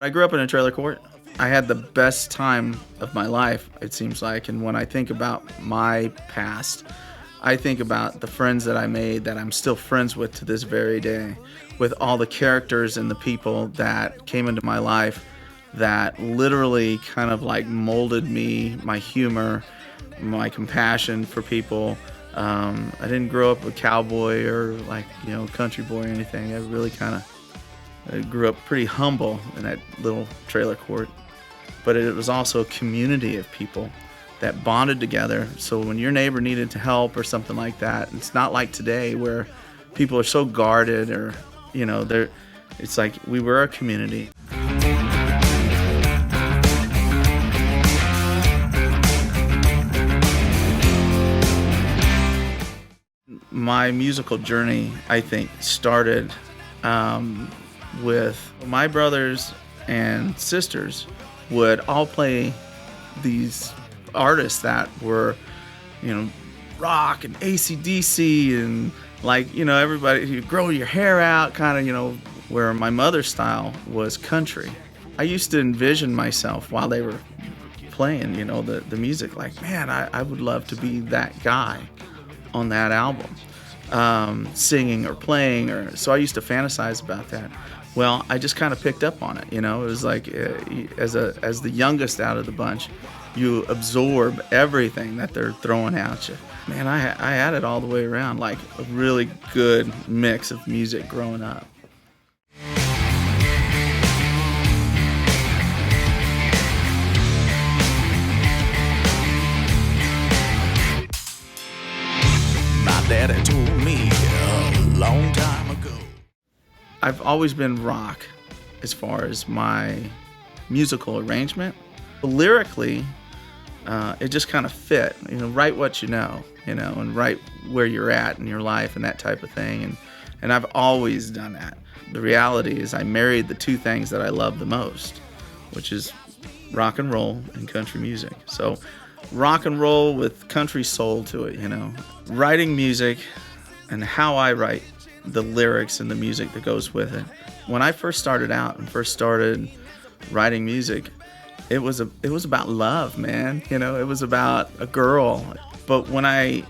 I grew up in a trailer court. I had the best time of my life, it seems like, and when I think about my past, I think about the friends that I made that I'm still friends with to this very day, with all the characters and the people that came into my life that literally kind of like molded me, my humor, my compassion for people. I didn't grow up a cowboy or country boy or anything. I really I grew up pretty humble in that little trailer court, but it was also a community of people that bonded together. So when your neighbor needed to help or something like that, it's not like today where people are so guarded or, it's like we were a community. My musical journey, I think, started with my brothers and sisters would all play these artists that were, rock and AC/DC and everybody, you grow your hair out where my mother's style was country. I used to envision myself while they were playing, the music, like, man, I would love to be that guy on that album, singing or playing, so I used to fantasize about that. Well, I just kind of picked up on it. It was like as the youngest out of the bunch, you absorb everything that they're throwing at you. Man, I had it all the way around, like a really good mix of music growing up. My daddy told me a long time ago. I've always been rock as far as my musical arrangement. Lyrically, it just kind of fit. Write what you know, and write where you're at in your life and that type of thing. And I've always done that. The reality is I married the two things that I love the most, which is rock and roll and country music. So rock and roll with country soul to it, Writing music and how I write the lyrics and the music that goes with it. When I first started out and first started writing music, it was about love, man. It was about a girl. But when I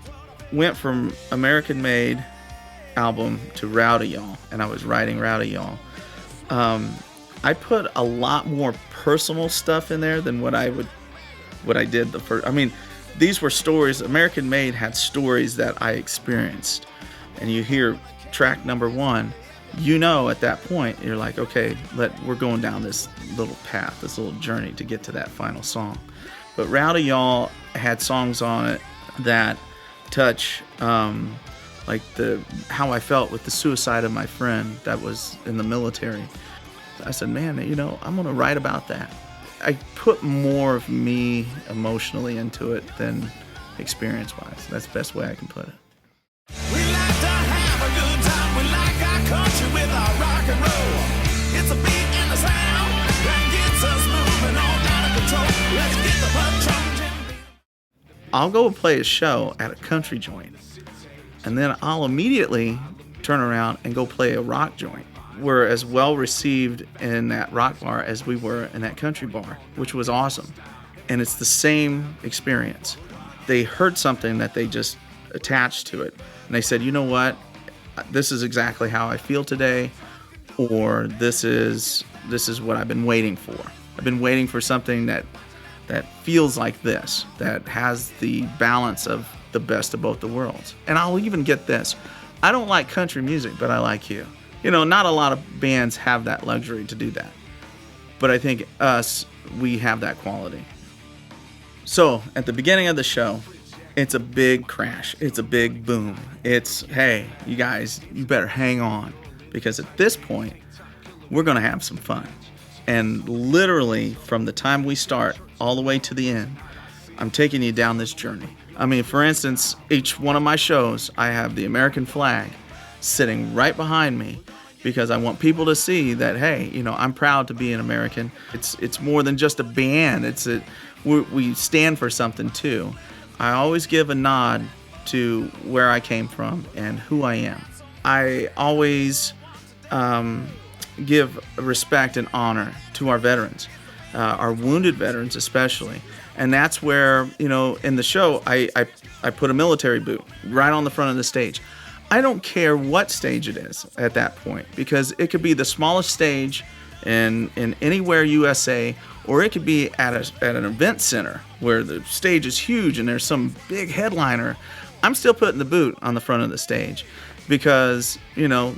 went from American Made album to Rowdy Y'all, and I was writing Rowdy Y'all, I put a lot more personal stuff in there than what I did the first. I mean, these were stories. American Made had stories that I experienced, and you hear track number one, at that point, you're like, okay, we're going down this little path, this little journey to get to that final song. But Rowdy Y'all had songs on it that touch how I felt with the suicide of my friend that was in the military. I said, man, I'm going to write about that. I put more of me emotionally into it than experience-wise. That's the best way I can put it. We like to have a good time. We like our country with our rock and roll. It's a beat and a sound that gets us moving on out of control. Let's get the punch on. I'll go play a show at a country joint, and then I'll immediately turn around and go play a rock joint. We're as well received in that rock bar as we were in that country bar, which was awesome. And it's the same experience. They heard something that they just attached to it, and they said, you know what, this is exactly how I feel today, or this is what I've been waiting for. I've been waiting for something that feels like this, that has the balance of the best of both the worlds. And I'll even get this, I don't like country music, but I like you. Not a lot of bands have that luxury to do that, but I think we have that quality. So at the beginning of the show, it's a big crash. It's a big boom. It's, hey, you guys, you better hang on, because at this point, we're going to have some fun. And literally, from the time we start all the way to the end, I'm taking you down this journey. I mean, for instance, each one of my shows, I have the American flag sitting right behind me, because I want people to see that, hey, I'm proud to be an American. It's more than just a band. We stand for something too. I always give a nod to where I came from and who I am. I always give respect and honor to our veterans, our wounded veterans especially. And that's where, in the show, I put a military boot right on the front of the stage. I don't care what stage it is at that point, because it could be the smallest stage in anywhere USA, or it could be at an event center where the stage is huge and there's some big headliner. I'm still putting the boot on the front of the stage, because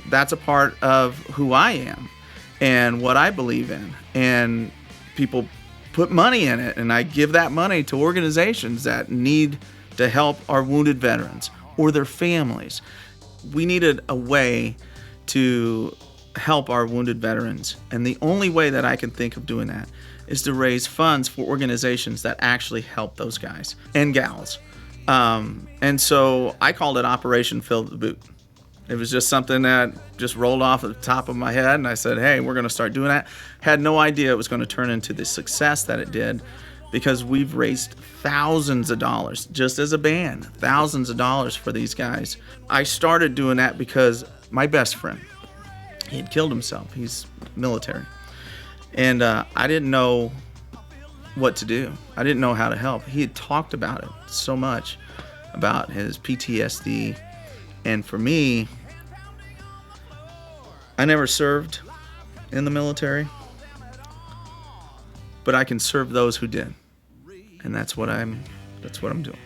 that's a part of who I am and what I believe in. And people put money in it, and I give that money to organizations that need to help our wounded veterans or their families. We needed a way to help our wounded veterans, and the only way that I can think of doing that is to raise funds for organizations that actually help those guys and gals. And so I called it Operation Fill the Boot. It was just something that just rolled off the top of my head, and I said, hey, we're going to start doing that. Had no idea it was going to turn into the success that it did, because we've raised thousands of dollars just as a band, thousands of dollars for these guys. I started doing that because my best friend, he had killed himself. He's military. And I didn't know what to do. I didn't know how to help. He had talked about it so much, about his PTSD. And for me, I never served in the military, but I can serve those who did. And that's what I'm doing.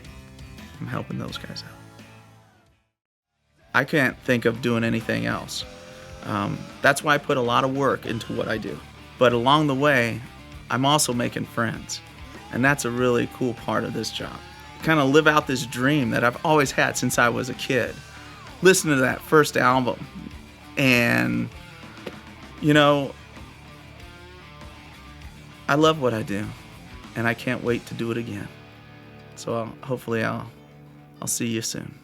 I'm helping those guys out. I can't think of doing anything else. That's why I put a lot of work into what I do. But along the way, I'm also making friends. And that's a really cool part of this job. Kind of live out this dream that I've always had since I was a kid. Listen to that first album, and I love what I do, and I can't wait to do it again. So hopefully I'll see you soon.